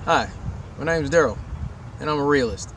Hi, my name's Daryl, and I'm a realist.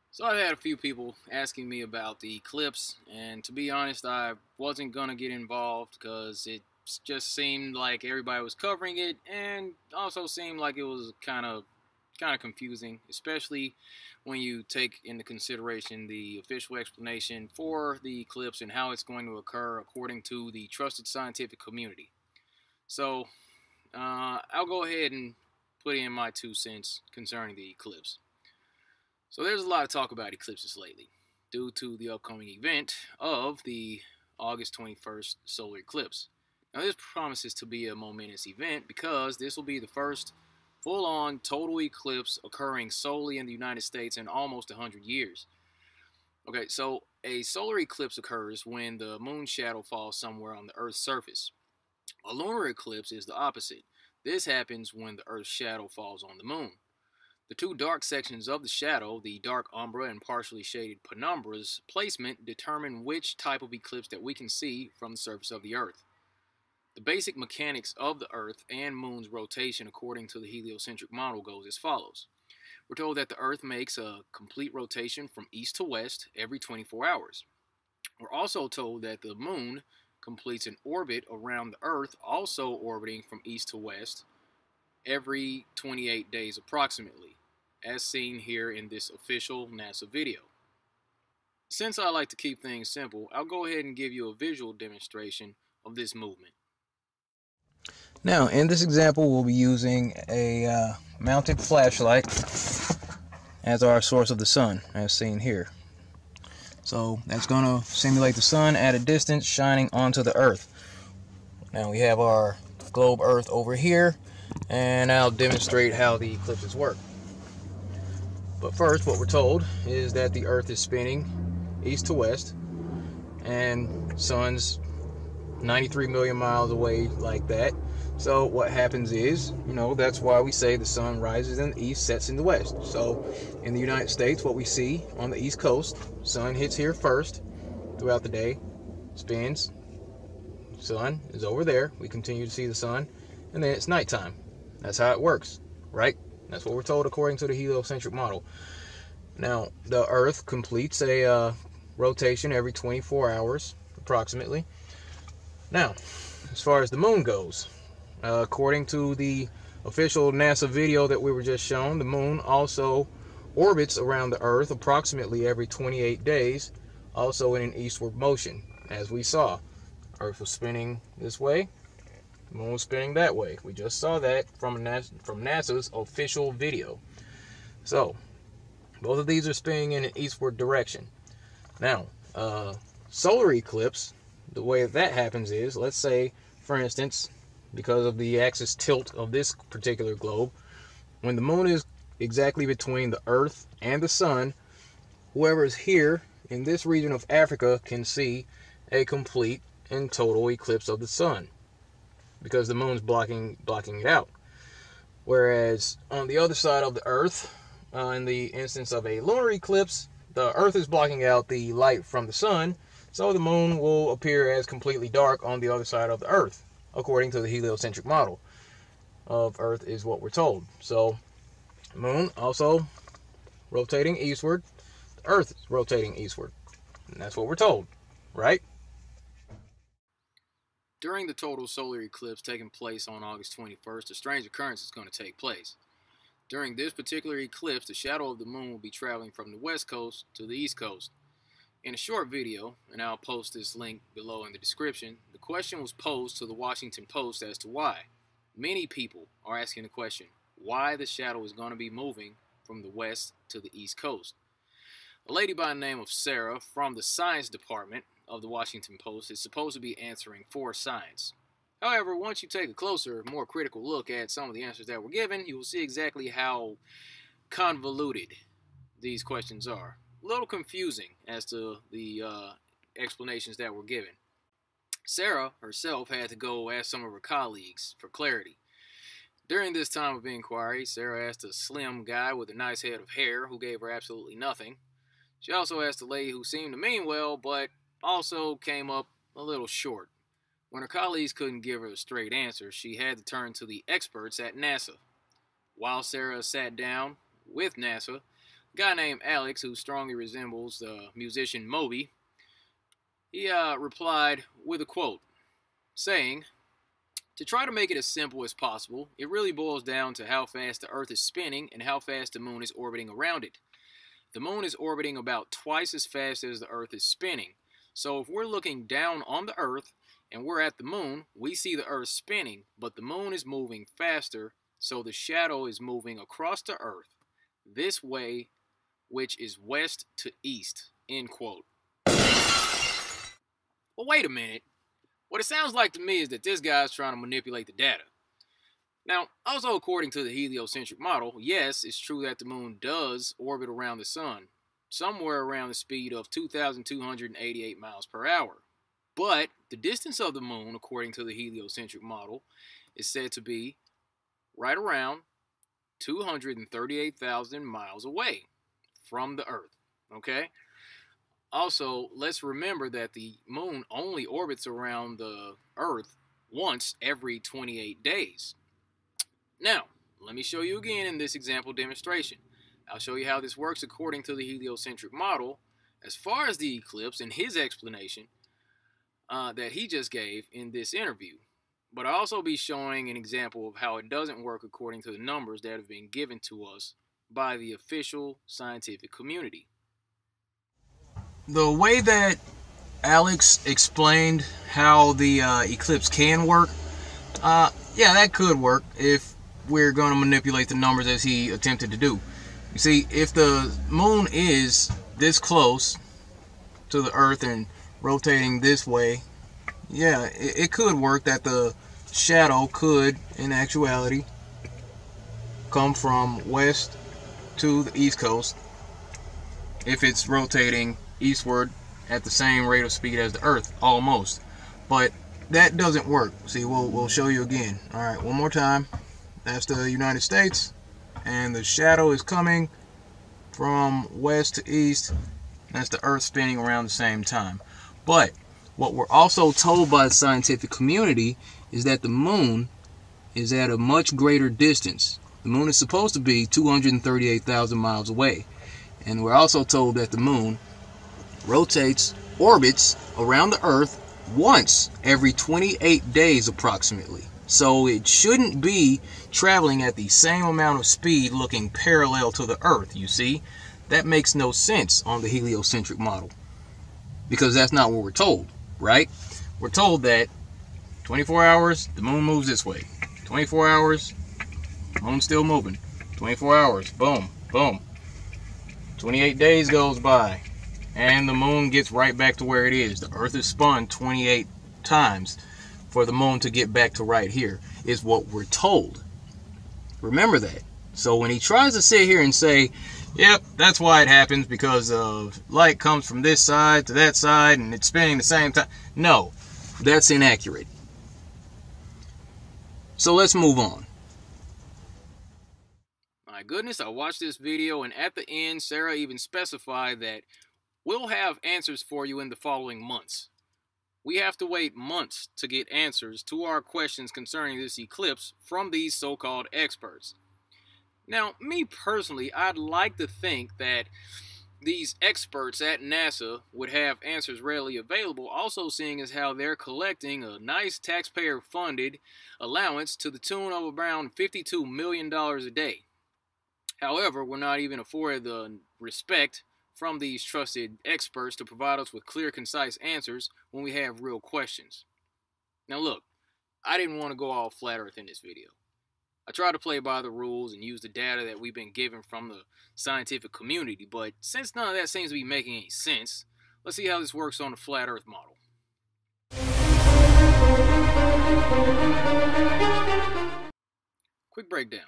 So I've had a few people asking me about the eclipse, and to be honest, I wasn't gonna get involved because it just seemed like everybody was covering it, and also seemed like it was kind of confusing, especially when you take into consideration the official explanation for the eclipse and how it's going to occur according to the trusted scientific community. So I'll go ahead and put in my 2 cents concerning the eclipse. So there's a lot of talk about eclipses lately, due to the upcoming event of the August 21st solar eclipse. Now this promises to be a momentous event because this will be the first full-on total eclipse occurring solely in the United States in almost 100 years. Okay, so a solar eclipse occurs when the moon's shadow falls somewhere on the Earth's surface. A lunar eclipse is the opposite. This happens when the Earth's shadow falls on the moon. The two dark sections of the shadow, the dark umbra and partially shaded penumbra's placement, determine which type of eclipse that we can see from the surface of the Earth. The basic mechanics of the Earth and Moon's rotation according to the heliocentric model goes as follows. We're told that the Earth makes a complete rotation from east to west every 24 hours. We're also told that the Moon completes an orbit around the Earth, also orbiting from east to west, every 28 days approximately, as seen here in this official NASA video. Since I like to keep things simple, I'll go ahead and give you a visual demonstration of this movement. Now, in this example, we'll be using a mounted flashlight as our source of the sun, as seen here. So that's going to simulate the sun at a distance shining onto the Earth. Now we have our globe Earth over here, and I'll demonstrate how the eclipses work. But first, what we're told is that the Earth is spinning east to west, and sun's 93 million miles away like that. So what happens is, that's why we say the sun rises in the east, sets in the west. So in the United States, what we see on the East Coast, sun hits here first throughout the day, spins, sun is over there, we continue to see the sun, and then it's nighttime. That's how it works, right? That's what we're told according to the heliocentric model. Now, the Earth completes a rotation every 24 hours, approximately. Now, as far as the moon goes, according to the official NASA video that we were just shown, the moon also orbits around the Earth approximately every 28 days, also in an eastward motion, as we saw. Earth was spinning this way, the moon was spinning that way. We just saw that from NASA's official video. So, both of these are spinning in an eastward direction. Now, solar eclipse, the way that happens is, let's say, for instance, because of the axis tilt of this particular globe, when the moon is exactly between the Earth and the sun, whoever is here in this region of Africa can see a complete and total eclipse of the sun, because the moon's blocking it out. Whereas on the other side of the Earth, in the instance of a lunar eclipse, the Earth is blocking out the light from the sun, so the moon will appear as completely dark on the other side of the Earth, according to the heliocentric model of Earth is what we're told. So, moon also rotating eastward, the Earth is rotating eastward, and that's what we're told, right? During the total solar eclipse taking place on August 21st, a strange occurrence is going to take place. During this particular eclipse, the shadow of the moon will be traveling from the west coast to the east coast. In a short video, and I'll post this link below in the description, the question was posed to the Washington Post as to why. Many people are asking the question, why the shadow is going to be moving from the west to the east coast. A lady by the name of Sarah from the science department of the Washington Post is supposed to be answering for science. However, once you take a closer, more critical look at some of the answers that were given, you will see exactly how convoluted these questions are. A little confusing as to the explanations that were given. Sarah herself had to go ask some of her colleagues for clarity. During this time of inquiry, Sarah asked a slim guy with a nice head of hair who gave her absolutely nothing. She also asked a lady who seemed to mean well, but also came up a little short. When her colleagues couldn't give her a straight answer, she had to turn to the experts at NASA. While Sarah sat down with NASA, a guy named Alex, who strongly resembles the musician Moby, he replied with a quote, saying, "To try to make it as simple as possible, it really boils down to how fast the Earth is spinning and how fast the moon is orbiting around it. The moon is orbiting about twice as fast as the Earth is spinning. So if we're looking down on the Earth and we're at the moon, we see the Earth spinning, but the moon is moving faster, so the shadow is moving across the Earth this way, which is west to east." End quote. Well, wait a minute. What it sounds like to me is that this guy's trying to manipulate the data. Now, also according to the heliocentric model, yes, it's true that the moon does orbit around the sun, somewhere around the speed of 2,288 miles per hour. But the distance of the moon, according to the heliocentric model, is said to be right around 238,000 miles away from the Earth. Okay? Also, let's remember that the moon only orbits around the Earth once every 28 days. Now, let me show you again in this example demonstration. I'll show you how this works according to the heliocentric model as far as the eclipse and his explanation that he just gave in this interview. But I'll also be showing an example of how it doesn't work according to the numbers that have been given to us by the official scientific community. The way that Alex explained how the eclipse can work, yeah, that could work if we're going to manipulate the numbers as he attempted to do. You see, if the moon is this close to the Earth and rotating this way, yeah, it could work that the shadow could, in actuality, come from west to the east coast if it's rotating eastward at the same rate of speed as the Earth, almost. But that doesn't work. See, we'll show you again. All right, one more time. That's the United States, and the shadow is coming from west to east. That's the Earth spinning around the same time. But what we're also told by the scientific community is that the moon is at a much greater distance. The moon is supposed to be 238,000 miles away. And we're also told that the moon orbits around the Earth once every 28 days approximately. So it shouldn't be traveling at the same amount of speed looking parallel to the Earth, you see? That makes no sense on the heliocentric model, because that's not what we're told, right? We're told that 24 hours, the moon moves this way. 24 hours, moon's still moving. 24 hours, boom, boom. 28 days goes by, and the moon gets right back to where it is. The Earth is spun 28 times for the moon to get back to right here, is what we're told. Remember that. So when he tries to sit here and say, yep, that's why it happens, because light comes from this side to that side and it's spinning the same time. No, that's inaccurate. So let's move on. My goodness, I watched this video, and at the end, Sarah even specified that we'll have answers for you in the following months. We have to wait months to get answers to our questions concerning this eclipse from these so-called experts. Now, me personally, I'd like to think that these experts at NASA would have answers readily available, also seeing as how they're collecting a nice taxpayer-funded allowance to the tune of around $52 million a day. However, we're not even afforded the respect from these trusted experts to provide us with clear, concise answers when we have real questions. Now look, I didn't want to go all flat earth in this video. I tried to play by the rules and use the data that we've been given from the scientific community, but since none of that seems to be making any sense, let's see how this works on the flat earth model. Quick breakdown.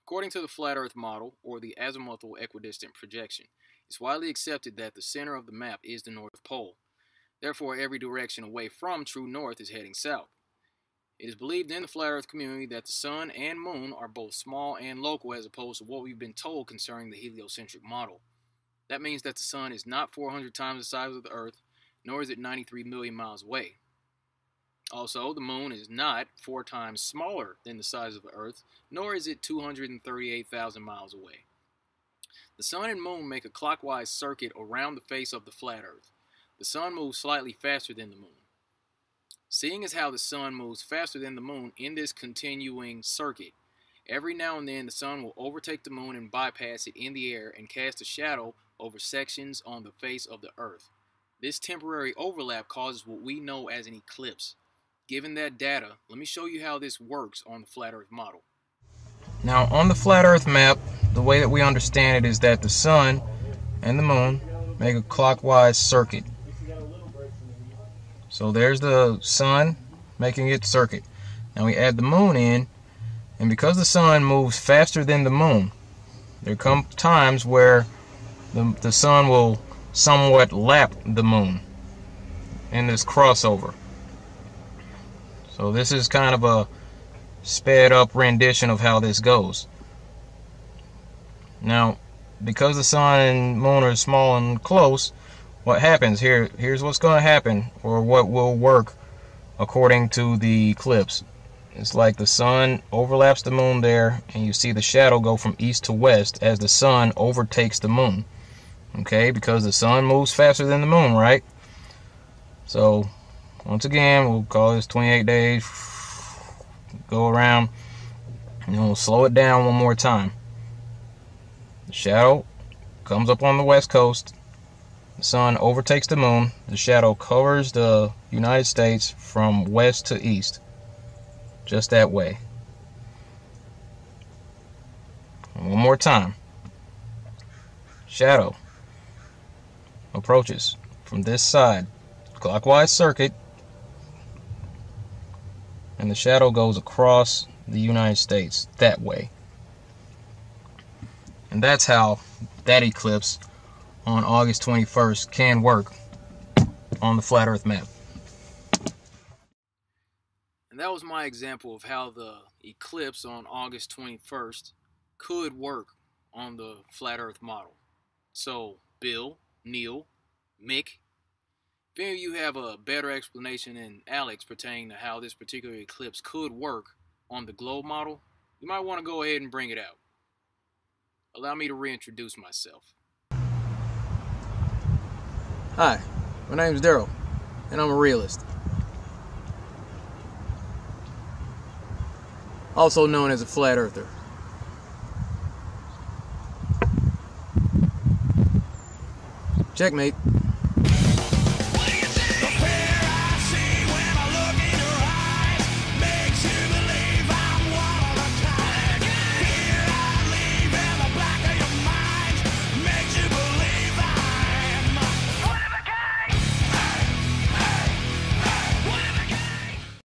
According to the flat earth model, or the azimuthal equidistant projection, it's widely accepted that the center of the map is the North Pole. Therefore, every direction away from true north is heading south. It is believed in the flat earth community that the sun and moon are both small and local as opposed to what we've been told concerning the heliocentric model. That means that the sun is not 400 times the size of the earth, nor is it 93 million miles away. Also, the moon is not 4 times smaller than the size of the earth, nor is it 238,000 miles away. The sun and moon make a clockwise circuit around the face of the flat earth. The sun moves slightly faster than the moon. Seeing as how the sun moves faster than the moon in this continuing circuit, every now and then the sun will overtake the moon and bypass it in the air and cast a shadow over sections on the face of the earth. This temporary overlap causes what we know as an eclipse. Given that data, let me show you how this works on the flat earth model. Now, on the flat earth map, the way that we understand it is that the sun and the moon make a clockwise circuit. So there's the sun making its circuit. Now we add the moon in, and because the sun moves faster than the moon, there come times where the sun will somewhat lap the moon in this crossover. So this is kind of a sped up rendition of how this goes. Now, because the sun and moon are small and close, what happens here's what's going to happen, or what will work according to the eclipse. It's like the sun overlaps the moon there, and you see the shadow go from east to west as the sun overtakes the moon. Okay, because the sun moves faster than the moon, right? So once again, we'll call this 28 days, go around, and we'll slow it down one more time. The shadow comes up on the west coast, the sun overtakes the moon, the shadow covers the United States from west to east, just that way. And one more time. Shadow approaches from this side, clockwise circuit, and the shadow goes across the United States that way. And that's how that eclipse on August 21st can work on the flat earth map. And that was my example of how the eclipse on August 21st could work on the flat earth model. So, Bill, Neil, Mick, if any of you have a better explanation than Alex pertaining to how this particular eclipse could work on the globe model, you might want to go ahead and bring it out. Allow me to reintroduce myself. Hi, my name is Daryl, and I'm a realist. Also known as a flat earther. Checkmate.